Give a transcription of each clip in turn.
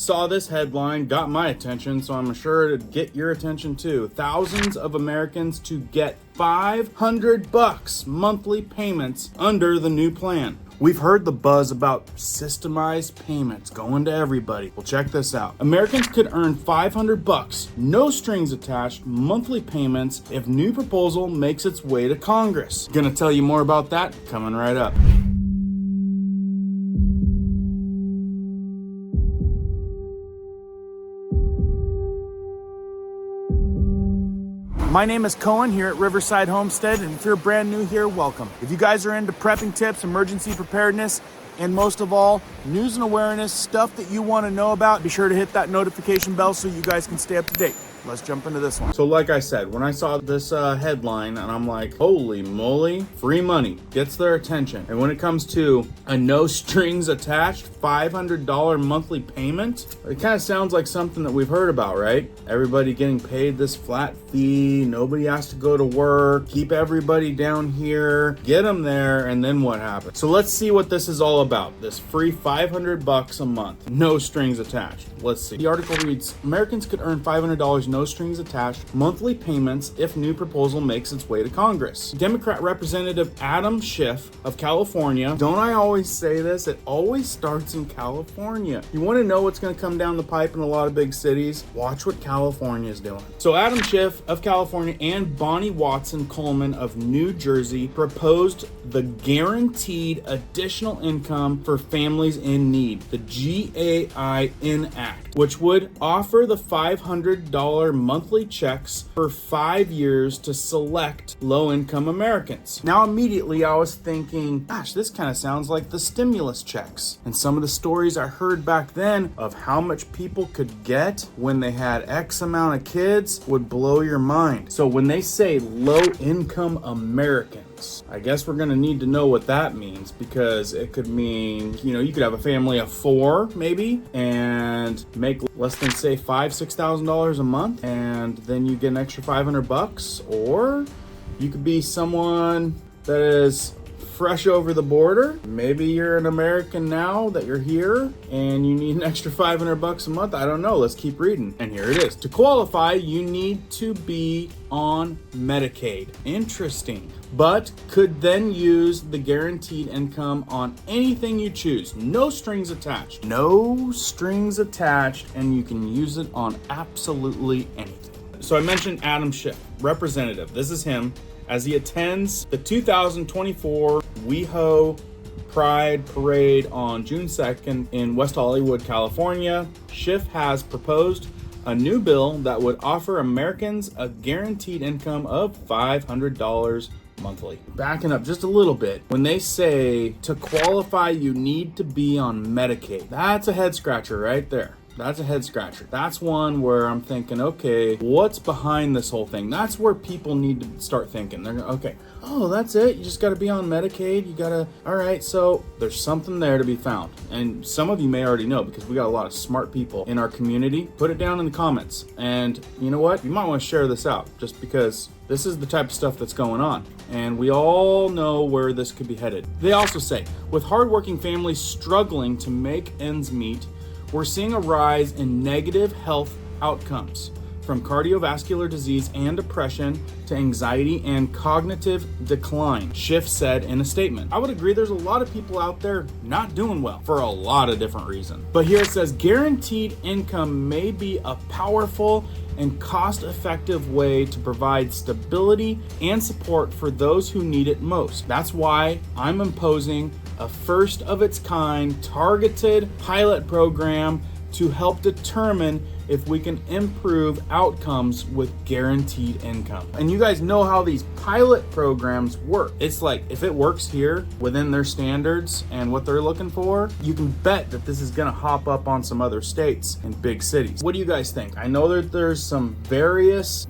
Saw this headline, got my attention, so I'm sure it'd get your attention too. Thousands of Americans to get $500 monthly payments under the new plan. We've heard the buzz about systemized payments going to everybody. Well, check this out. Americans could earn $500, no strings attached, monthly payments if new proposal makes its way to Congress. Gonna tell you more about that coming right up. My name is Cohen here at Riverside Homestead, and if you're brand new here, welcome. If you guys are into prepping tips, emergency preparedness, and most of all, news and awareness, stuff that you want to know about, be sure to hit that notification bell so you guys can stay up to date. Let's jump into this one. So like I said, when I saw this headline, and I'm like, holy moly, free money gets their attention. And when it comes to a no strings attached $500 monthly payment, it kind of sounds like something that we've heard about, right? Everybody getting paid this flat fee, nobody has to go to work, keep everybody down here, get them there, and then what happens? So let's see what this is all about. This free $500 a month, no strings attached. Let's see. The article reads, Americans could earn $500 no strings attached monthly payments if new proposal makes its way to Congress. Democrat Representative Adam Schiff of California. Don't I always say this? It always starts in California. You want to know what's going to come down the pipe in a lot of big cities? Watch what California is doing. So Adam Schiff of California and Bonnie Watson Coleman of New Jersey proposed the Guaranteed Additional Income for Families in Need, the GAIN Act, which would offer the $500 monthly checks for 5 years to select low-income Americans. Now, immediately I was thinking, gosh, this kind of sounds like the stimulus checks. And some of the stories I heard back then of how much people could get when they had X amount of kids would blow your mind. So when they say low-income Americans, I guess we're going to need to know what that means, because it could mean, you could have a family of 4 maybe and make less than say $5,000-$6,000 a month, and then you get an extra $500. Or you could be someone that is fresh over the border. Maybe you're an American now that you're here and you need an extra $500 a month. I don't know. Let's keep reading. And here it is. To qualify, you need to be on Medicaid. Interesting. But could then use the guaranteed income on anything you choose. No strings attached. No strings attached, and you can use it on absolutely anything. So I mentioned Adam Schiff, representative. This is him as he attends the 2024 WeHo Pride Parade on June 2nd in West Hollywood, California. Schiff has proposed a new bill that would offer Americans a guaranteed income of $500 monthly. Backing up just a little bit, when they say to qualify, you need to be on Medicaid, that's a head scratcher right there. That's a head scratcher. That's one where I'm thinking, okay, what's behind this whole thing? That's where people need to start thinking. They're okay, oh, that's it? You just got to be on Medicaid? You got to, all right, so there's something there to be found. And some of you may already know, because we got a lot of smart people in our community. Put it down in the comments. And you know what? You might want to share this out, just because this is the type of stuff that's going on, and we all know where this could be headed. They also say, with hardworking families struggling to make ends meet, we're seeing a rise in negative health outcomes, from cardiovascular disease and depression to anxiety and cognitive decline, Schiff said in a statement. I would agree there's a lot of people out there not doing well for a lot of different reasons. But here it says, guaranteed income may be a powerful and cost-effective way to provide stability and support for those who need it most. That's why I'm imposing a first-of-its-kind targeted pilot program to help determine if we can improve outcomes with guaranteed income. And you guys know how these pilot programs work. It's like, if it works here within their standards and what they're looking for, you can bet that this is gonna hop up on some other states and big cities. What do you guys think? I know that there's some various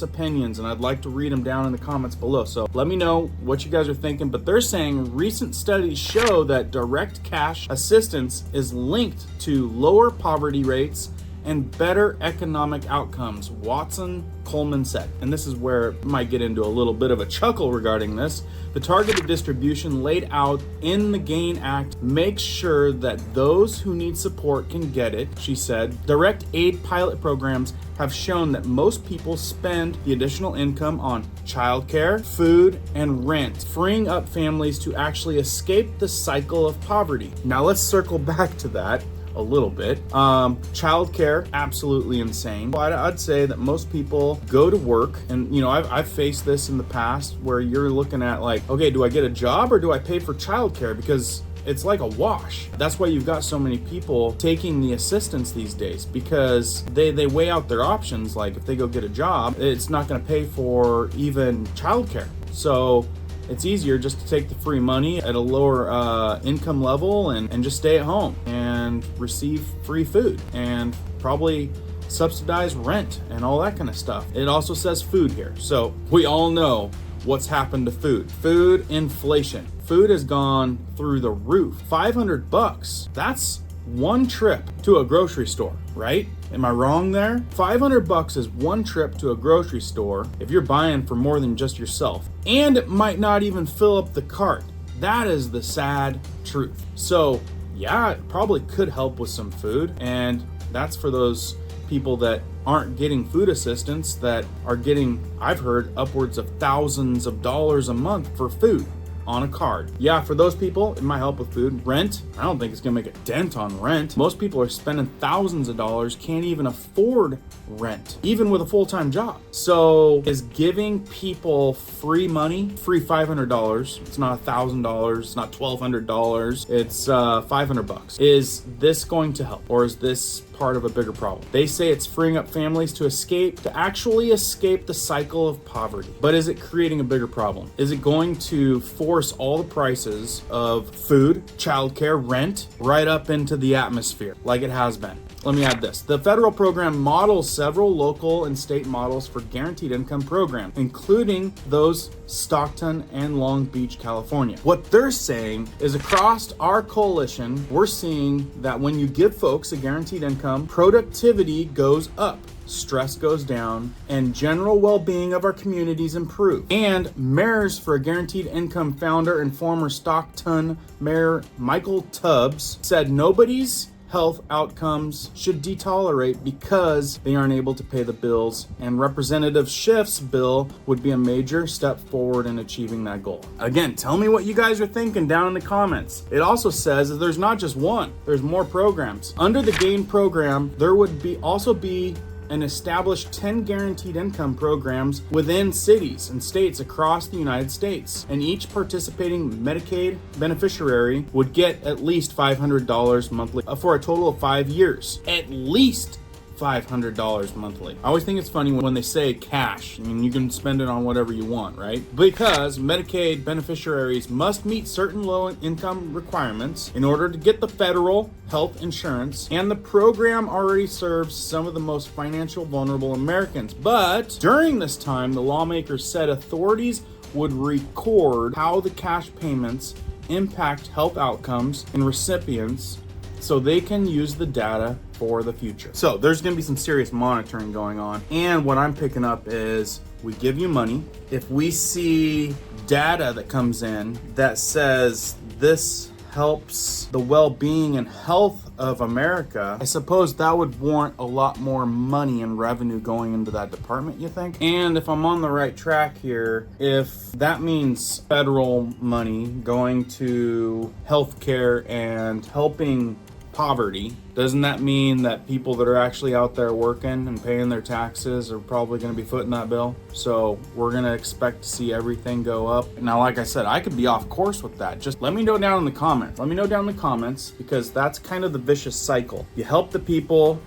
opinions, and I'd like to read them down in the comments below. So let me know what you guys are thinking. But they're saying recent studies show that direct cash assistance is linked to lower poverty rates and better economic outcomes, Watson Coleman said. And this is where I might get into a little bit of a chuckle regarding this. The targeted distribution laid out in the GAIN Act makes sure that those who need support can get it, she said. Direct aid pilot programs have shown that most people spend the additional income on childcare, food, and rent, freeing up families to actually escape the cycle of poverty. Now let's circle back to that a little bit. Childcare, absolutely insane. I'd say that most people go to work, and I've faced this in the past where you're looking at like, okay, do I get a job or do I pay for childcare? Because it's like a wash. That's why you've got so many people taking the assistance these days, because they weigh out their options. Like if they go get a job, it's not going to pay for even childcare. So it's easier just to take the free money at a lower income level and just stay at home and receive free food and probably subsidize rent and all that kind of stuff. It also says food here. So we all know what's happened to food. Food inflation. Food has gone through the roof. $500. That's one trip to a grocery store, right? Am I wrong there? $500 is one trip to a grocery store if you're buying for more than just yourself. And it might not even fill up the cart. That is the sad truth. So yeah, it probably could help with some food. And that's for those people that aren't getting food assistance, that are getting, I've heard, upwards of thousands of dollars a month for food on a card. Yeah, for those people, it might help with food. Rent, I don't think it's gonna make a dent on rent. Most people are spending thousands of dollars, can't even afford rent, even with a full-time job. So is giving people free money, free $500, it's not $1,000, it's not $1,200, it's $500. Is this going to help, or is this part of a bigger problem? They say it's freeing up families to actually escape the cycle of poverty. But is it creating a bigger problem? Is it going to force all the prices of food, childcare, rent right up into the atmosphere like it has been? Let me add this. The federal program models several local and state models for guaranteed income programs, including those Stockton and Long Beach, California. What they're saying is across our coalition, we're seeing that when you give folks a guaranteed income, productivity goes up, stress goes down, and general well-being of our communities improve. And Mayors for a Guaranteed Income founder and former Stockton Mayor Michael Tubbs said nobody's health outcomes should detolerate because they aren't able to pay the bills, and Representative Schiff's bill would be a major step forward in achieving that goal. Again, tell me what you guys are thinking down in the comments. It also says that there's not just one, there's more programs. Under the GAIN program, there would also be and established 10 guaranteed income programs within cities and states across the United States. And each participating Medicaid beneficiary would get at least $500 monthly for a total of 5 years. At least $500 monthly. I always think it's funny when they say cash. I mean, you can spend it on whatever you want, right? Because Medicaid beneficiaries must meet certain low income requirements in order to get the federal health insurance, and the program already serves some of the most financial vulnerable Americans. But during this time, the lawmakers said authorities would record how the cash payments impact health outcomes in recipients so they can use the data for the future. So there's gonna be some serious monitoring going on. And what I'm picking up is we give you money. If we see data that comes in that says this helps the well-being and health of America, I suppose that would warrant a lot more money and revenue going into that department, you think? And if I'm on the right track here, if that means federal money going to healthcare and helping poverty, doesn't that mean that people that are actually out there working and paying their taxes are probably going to be footing that bill? So we're going to expect to see everything go up. Now, like I said, I could be off course with that. Just let me know down in the comments. Let me know down in the comments, because that's kind of the vicious cycle. You help the people.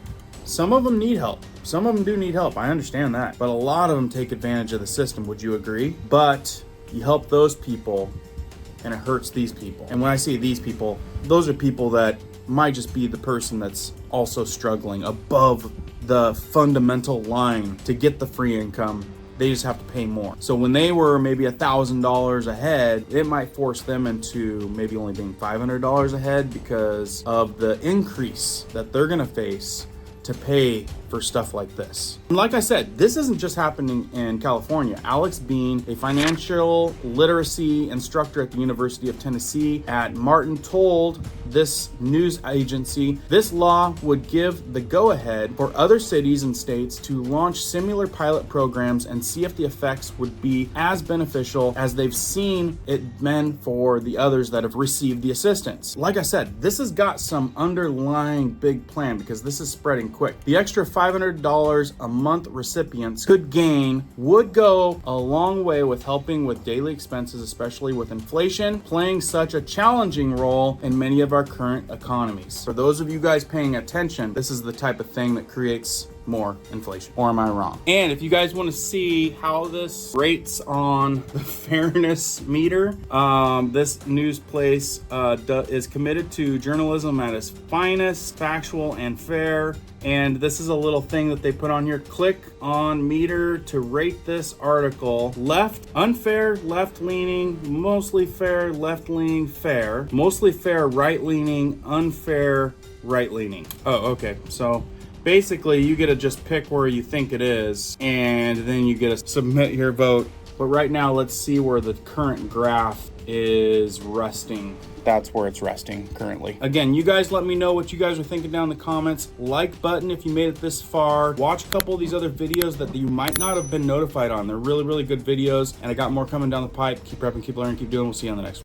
Some of them need help. Some of them do need help. I understand that. But a lot of them take advantage of the system. Would you agree? But you help those people and it hurts these people. And when I say these people, those are people that might just be the person that's also struggling above the fundamental line to get the free income. They just have to pay more. So when they were maybe $1,000 ahead, it might force them into maybe only being $500 ahead because of the increase that they're gonna face to pay for stuff like this. And like I said, this isn't just happening in California. Alex Bean, a financial literacy instructor at the University of Tennessee at Martin, told this news agency this law would give the go-ahead for other cities and states to launch similar pilot programs and see if the effects would be as beneficial as they've seen it been for the others that have received the assistance. Like I said, this has got some underlying big plan because this is spreading quick. The extra $500 a month recipients could gain would go a long way with helping with daily expenses, especially with inflation playing such a challenging role in many of our current economies. For those of you guys paying attention, this is the type of thing that creates more inflation. Or am I wrong? And if you guys want to see how this rates on the fairness meter, this news place is committed to journalism at its finest, factual and fair. And this is a little thing that they put on here. Click on meter to rate this article. Left, unfair, left-leaning, mostly fair, left-leaning, fair, mostly fair, right-leaning, unfair, right-leaning. Oh, okay. So basically, you get to just pick where you think it is, and then you get to submit your vote. But right now, let's see where the current graph is resting. That's where it's resting currently. Again, you guys let me know what you guys are thinking down in the comments. Like button if you made it this far. Watch a couple of these other videos that you might not have been notified on. They're really, really good videos, and I got more coming down the pipe. Keep prepping, keep learning, keep doing. We'll see you on the next one.